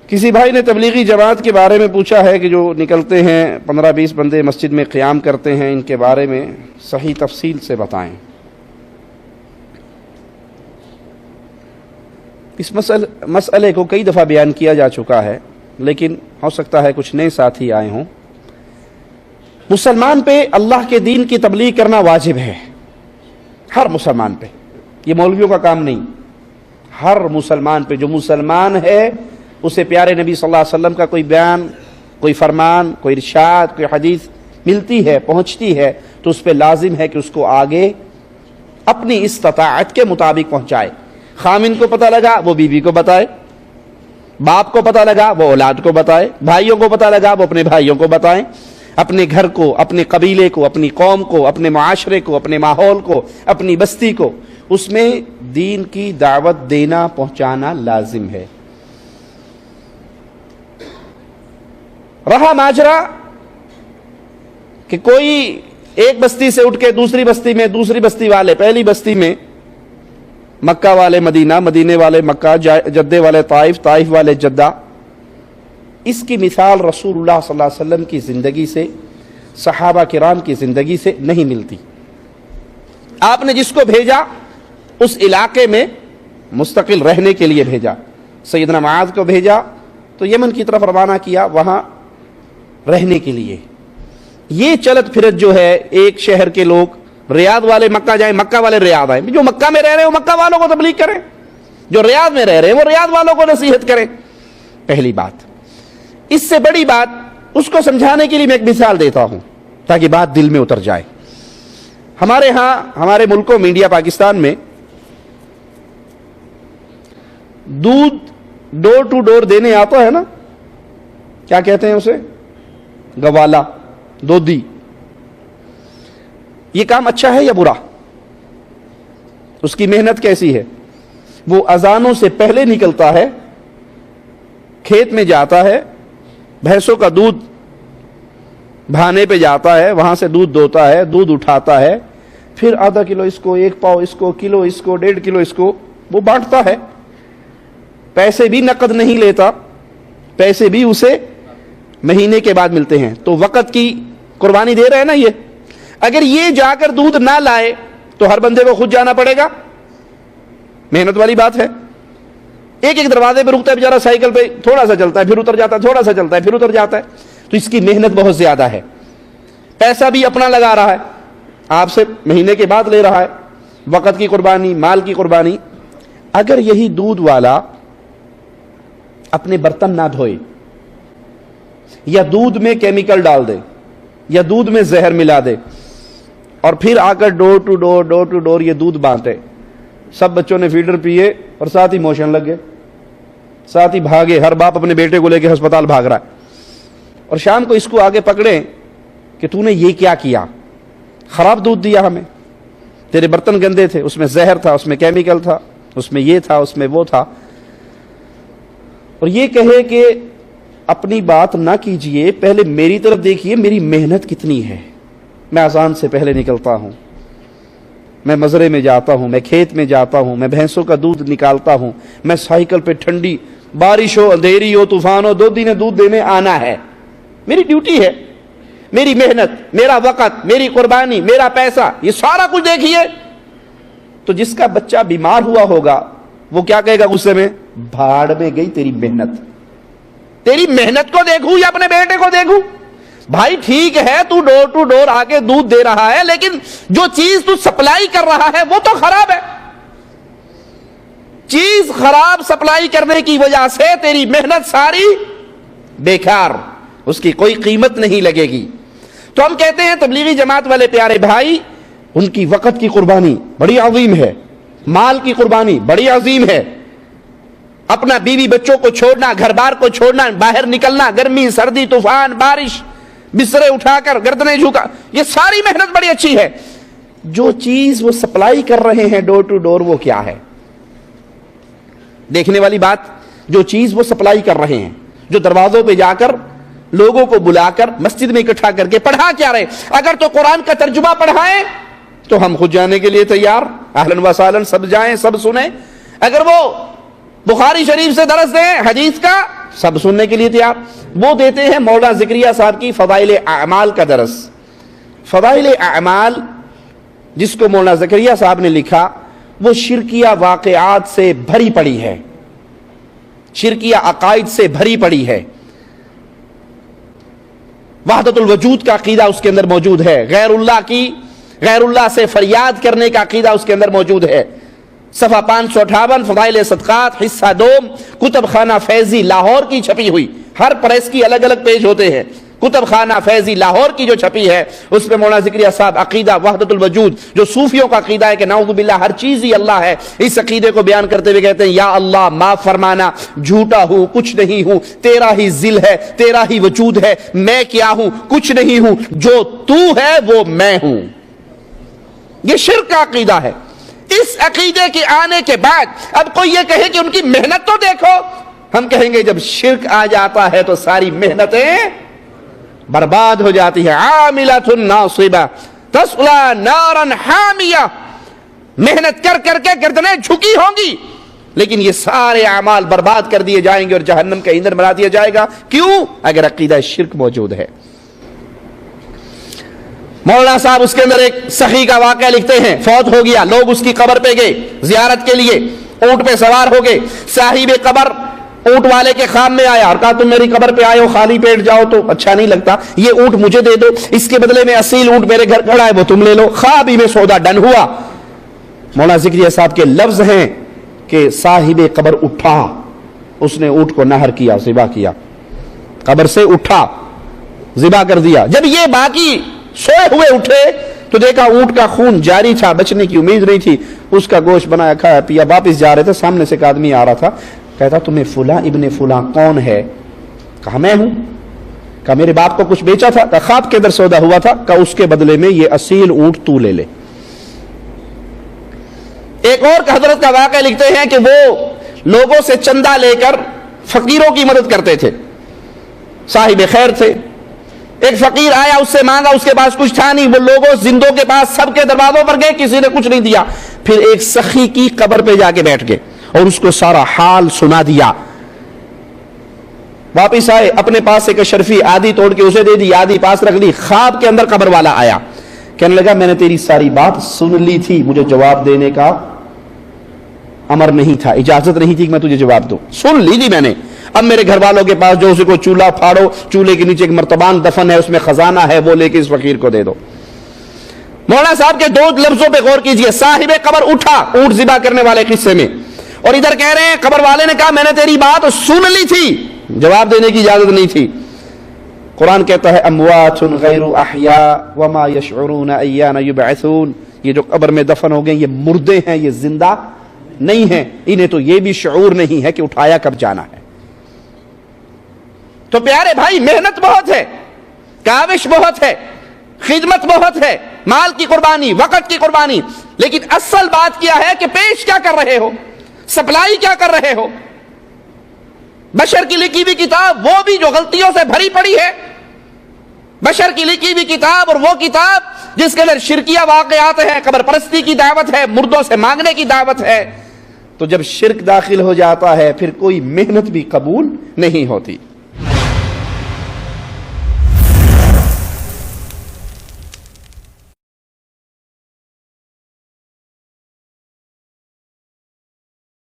کسی بھائی نے تبلیغی جماعت کے بارے میں پوچھا ہے کہ جو نکلتے ہیں 15-20 بندے مسجد میں قیام کرتے ہیں، ان کے بارے میں صحیح تفصیل سے بتائیں۔ اس مسئلے کو کئی دفعہ بیان کیا جا چکا ہے، لیکن ہو سکتا ہے کچھ نئے ساتھی آئے ہوں۔ مسلمان پہ اللہ کے دین کی تبلیغ کرنا واجب ہے، ہر مسلمان پہ، یہ مولویوں کا کام نہیں، ہر مسلمان پہ، جو مسلمان ہے اسے پیارے نبی صلی اللہ علیہ وسلم کا کوئی بیان، کوئی فرمان، کوئی ارشاد، کوئی حدیث ملتی ہے، پہنچتی ہے، تو اس پہ لازم ہے کہ اس کو آگے اپنی استطاعت کے مطابق پہنچائے۔ خامن کو پتہ لگا وہ بیوی کو بتائے، باپ کو پتہ لگا وہ اولاد کو بتائے، بھائیوں کو پتہ لگا وہ اپنے بھائیوں کو بتائیں، اپنے گھر کو، اپنے قبیلے کو، اپنی قوم کو، اپنے معاشرے کو، اپنے ماحول کو، اپنی بستی کو، اس میں دین کی دعوت دینا، پہنچانا لازم ہے۔ رہا ماجرا کہ کوئی ایک بستی سے اٹھ کے دوسری بستی میں، دوسری بستی والے پہلی بستی میں، مکہ والے مدینہ، مدینے والے مکہ، جدے والے طائف، طائف والے جدہ، اس کی مثال رسول اللہ صلی اللہ علیہ وسلم کی زندگی سے، صحابہ کرام کی زندگی سے نہیں ملتی۔ آپ نے جس کو بھیجا اس علاقے میں مستقل رہنے کے لیے بھیجا۔ سیدنا معاذ کو بھیجا تو یمن کی طرف روانہ کیا، وہاں رہنے کے لیے۔ یہ چلت پھرت جو ہے، ایک شہر کے لوگ، ریاض والے مکہ جائیں، مکہ والے ریاض آئیں، جو مکہ میں رہ رہے ہیں وہ مکہ والوں کو تبلیغ کریں، جو ریاض میں رہ رہے ہیں وہ ریاض والوں کو نصیحت کریں۔ پہلی بات۔ اس سے بڑی بات، اس کو سمجھانے کے لیے میں ایک مثال دیتا ہوں تاکہ بات دل میں اتر جائے۔ ہمارے ہاں، ہمارے ملکوں میں، انڈیا پاکستان میں، دودھ ڈور ٹو ڈور دینے آتا ہے نا، کیا کہتے ہیں اسے؟ گوالا، دودھی۔ یہ کام اچھا ہے یا برا؟ اس کی محنت کیسی ہے؟ وہ اذانوں سے پہلے نکلتا ہے، کھیت میں جاتا ہے، بھینسوں کا دودھ بھانے پہ جاتا ہے، وہاں سے دودھ دوتا ہے، دودھ اٹھاتا ہے، پھر آدھا کلو اس کو، ایک پاؤ اس کو، کلو اس کو، 1.5 کلو اس کو، وہ بانٹتا ہے۔ پیسے بھی نقد نہیں لیتا، پیسے بھی اسے مہینے کے بعد ملتے ہیں۔ تو وقت کی قربانی دے رہے ہیں نا یہ۔ اگر یہ جا کر دودھ نہ لائے تو ہر بندے کو خود جانا پڑے گا، محنت والی بات ہے۔ ایک ایک دروازے پہ رکتا ہے بیچارہ، سائیکل پہ تھوڑا سا چلتا ہے، پھر اتر جاتا ہے، تھوڑا سا چلتا ہے، پھر اتر جاتا ہے۔ تو اس کی محنت بہت زیادہ ہے، پیسہ بھی اپنا لگا رہا ہے، آپ سے مہینے کے بعد لے رہا ہے، وقت کی قربانی، مال کی قربانی۔ اگر یہی دودھ والا اپنے برتن نہ دھوئے، یا دودھ میں کیمیکل ڈال دے، یا دودھ میں زہر ملا دے، اور پھر آ کر ڈور ٹو ڈور یہ دودھ بانٹے، سب بچوں نے فیڈر پیے اور ساتھ ہی موشن لگ گئے، ساتھ ہی بھاگے، ہر باپ اپنے بیٹے کو لے کے ہسپتال بھاگ رہا ہے، اور شام کو اس کو آگے پکڑے کہ تو نے یہ کیا کیا، خراب دودھ دیا ہمیں، تیرے برتن گندے تھے، اس میں زہر تھا، اس میں کیمیکل تھا، اس میں یہ تھا، اس میں وہ تھا۔ اور یہ کہے کہ اپنی بات نہ کیجئے، پہلے میری طرف دیکھیے، میری محنت کتنی ہے۔ میں اذان سے پہلے نکلتا ہوں، میں مزرے میں جاتا ہوں، میں کھیت میں جاتا ہوں، میں بھینسوں کا دودھ نکالتا ہوں، میں سائیکل پہ ٹھنڈی بارش ہو، اندھیری ہو، طوفان ہو، 2 دن دودھ دینے آنا ہے، میری ڈیوٹی ہے، میری محنت، میرا وقت، میری قربانی، میرا پیسہ، یہ سارا کچھ دیکھیے۔ تو جس کا بچہ بیمار ہوا ہوگا وہ کیا کہے گا غصے میں؟ بھاڑ میں گئی تیری محنت، تیری محنت کو دیکھوں یا اپنے بیٹے کو دیکھوں؟ بھائی ٹھیک ہے تو ڈور ٹو ڈور آ کے دودھ دے رہا ہے، لیکن جو چیز تو سپلائی کر رہا ہے وہ تو خراب ہے۔ چیز خراب سپلائی کرنے کی وجہ سے تیری محنت ساری بیکار، اس کی کوئی قیمت نہیں لگے گی۔ تو ہم کہتے ہیں تبلیغی جماعت والے پیارے بھائی، ان کی وقت کی قربانی بڑی عظیم ہے، مال کی قربانی بڑی عظیم ہے، اپنا بیوی بچوں کو چھوڑنا، گھر بار کو چھوڑنا، باہر نکلنا، گرمی سردی طوفان بارش، بسترے اٹھا کر گردنیں جھکا، یہ ساری محنت بڑی اچھی ہے۔ جو چیز وہ سپلائی کر رہے ہیں ڈور ٹو ڈور، وہ کیا ہے؟ دیکھنے والی بات، جو چیز وہ سپلائی کر رہے ہیں، جو دروازوں پہ جا کر لوگوں کو بلا کر مسجد میں اکٹھا کر کے پڑھا کیا رہے؟ اگر تو قرآن کا ترجمہ پڑھائیں تو ہم خود جانے کے لیے تیار، اہلاً و سہلاً، سب جائیں، سب سنیں۔ اگر وہ بخاری شریف سے درس دیں، حدیث کا، سب سننے کے لیے تیار. وہ دیتے ہیں مولانا زکریا صاحب کی فضائل اعمال کا درس. فضائل اعمال جس کو مولانا زکریا صاحب نے لکھا وہ شرکیہ واقعات سے بھری پڑی ہے, شرکیہ عقائد سے بھری پڑی ہے. وحدت الوجود کا عقیدہ اس کے اندر موجود ہے, غیر اللہ سے فریاد کرنے کا عقیدہ اس کے اندر موجود ہے. صفحہ 558 فضائل صدقات حصہ 2 کتب خانہ فیضی لاہور کی چھپی ہوئی, ہر پریس کی الگ الگ پیج ہوتے ہیں. کتب خانہ فیضی لاہور کی جو چھپی ہے اس میں مولانا زکریا صاحب عقیدہ وحدت الوجود جو صوفیوں کا عقیدہ ہے کہ نعوذ باللہ ہر چیز ہی اللہ ہے, اس عقیدے کو بیان کرتے ہوئے کہتے ہیں یا اللہ معاف فرمانا, جھوٹا ہوں, کچھ نہیں ہوں, تیرا ہی ذل ہے, تیرا ہی وجود ہے, میں کیا ہوں, کچھ نہیں ہوں, جو تو ہے وہ میں ہوں. یہ شرک کا عقیدہ ہے. اس عقیدے کے آنے کے بعد اب کوئی یہ کہے کہ ان کی محنت تو دیکھو, ہم کہیں گے جب شرک آ جاتا ہے تو ساری محنتیں برباد ہو جاتی ہے. عاملۃ ناصبہ تصلی نارا حامیہ, محنت کر کر کے گردنیں جھکی ہوں گی لیکن یہ سارے اعمال برباد کر دیے جائیں گے اور جہنم کے ایندھن بنا دیا جائے گا. کیوں؟ اگر عقیدہ شرک موجود ہے. مولانا صاحب اس کے اندر ایک سخی کا واقعہ لکھتے ہیں, فوت ہو گیا, لوگ اس کی قبر پہ گئے زیارت کے لیے, اونٹ پہ سوار ہو گئے. صاحب قبر اونٹ والے کے خواب میں آیا اور کہا تم میری قبر پہ آئے ہو, خالی پیٹ جاؤ تو اچھا نہیں لگتا, یہ اونٹ مجھے دے دو, اس کے بدلے میں اصیل اونٹ میرے گھر کھڑا ہے وہ تم لے لو. خواب ہی میں سودا ڈن ہوا. مولانا زکریا صاحب کے لفظ ہیں کہ صاحب قبر اٹھا, اس نے اونٹ کو نہر کیا, ذبح کیا, قبر سے اٹھا, ذبح کر دیا. جب یہ باقی سوئے ہوئے اٹھے تو دیکھا اونٹ کا خون جاری تھا, بچنے کی امید نہیں تھی. اس کا گوشت بنایا, کھایا پیا, واپس جا رہے تھے, سامنے سے ایک آدمی آ رہا تھا, کہتا تمہیں فلاں ابن فلاں کون ہے؟ کہا میں ہوں. کہا میرے باپ کو کچھ بیچا تھا؟ کہا خواب کے اندر سودا ہوا تھا. کہا اس کے بدلے میں یہ اصیل اونٹ تو لے لے. ایک اور حضرت کا واقعہ لکھتے ہیں کہ وہ لوگوں سے چندہ لے کر فقیروں کی مدد کرتے تھے, صاحب خیر تھے. ایک فقیر آیا, اس سے مانگا, اس کے پاس کچھ تھا نہیں. وہ لوگوں زندوں کے پاس سب کے دروازوں پر گئے, کسی نے کچھ نہیں دیا. پھر ایک سخی کی قبر پہ جا کے بیٹھ گئے اور اس کو سارا حال سنا دیا. واپس آئے, اپنے پاس سے کشرفی آدھی توڑ کے اسے دے دی, آدھی پاس رکھ لی. خواب کے اندر قبر والا آیا, کہنے لگا میں نے تیری ساری بات سن لی تھی, مجھے جواب دینے کا امر نہیں تھا, اجازت نہیں تھی کہ میں تجھے جواب دوں, سن لی تھی میں نے. اب میرے گھر والوں کے پاس جو اسے کو چولہا پھاڑو, چولہے کے نیچے ایک مرتبان دفن ہے, اس میں خزانہ ہے, وہ لے کے اس فقیر کو دے دو. مولانا صاحب کے 2 لفظوں پہ غور کیجئے, صاحب قبر اٹھا اونٹ ذبح کرنے والے قصے میں, اور ادھر کہہ رہے ہیں قبر والے نے کہا میں نے تیری بات سن لی تھی, جواب دینے کی اجازت نہیں تھی. قرآن کہتا ہے اموات غیر احیاء وما یشعرون ایان یبعثون, یہ جو قبر میں دفن ہو گئے یہ مردے ہیں, یہ زندہ نہیں ہیں, انہیں تو یہ بھی شعور نہیں ہے کہ اٹھایا کب جانا ہے. تو پیارے بھائی محنت بہت ہے, کاوش بہت ہے, خدمت بہت ہے, مال کی قربانی, وقت کی قربانی, لیکن اصل بات کیا ہے کہ پیش کیا کر رہے ہو, سپلائی کیا کر رہے ہو. بشر کی لکھی ہوئی کتاب وہ بھی جو غلطیوں سے بھری پڑی ہے, بشر کی لکھی ہوئی کتاب اور وہ کتاب جس کے اندر شرکیہ واقعات ہیں, قبر پرستی کی دعوت ہے, مردوں سے مانگنے کی دعوت ہے. تو جب شرک داخل ہو جاتا ہے پھر کوئی محنت بھی قبول نہیں ہوتی.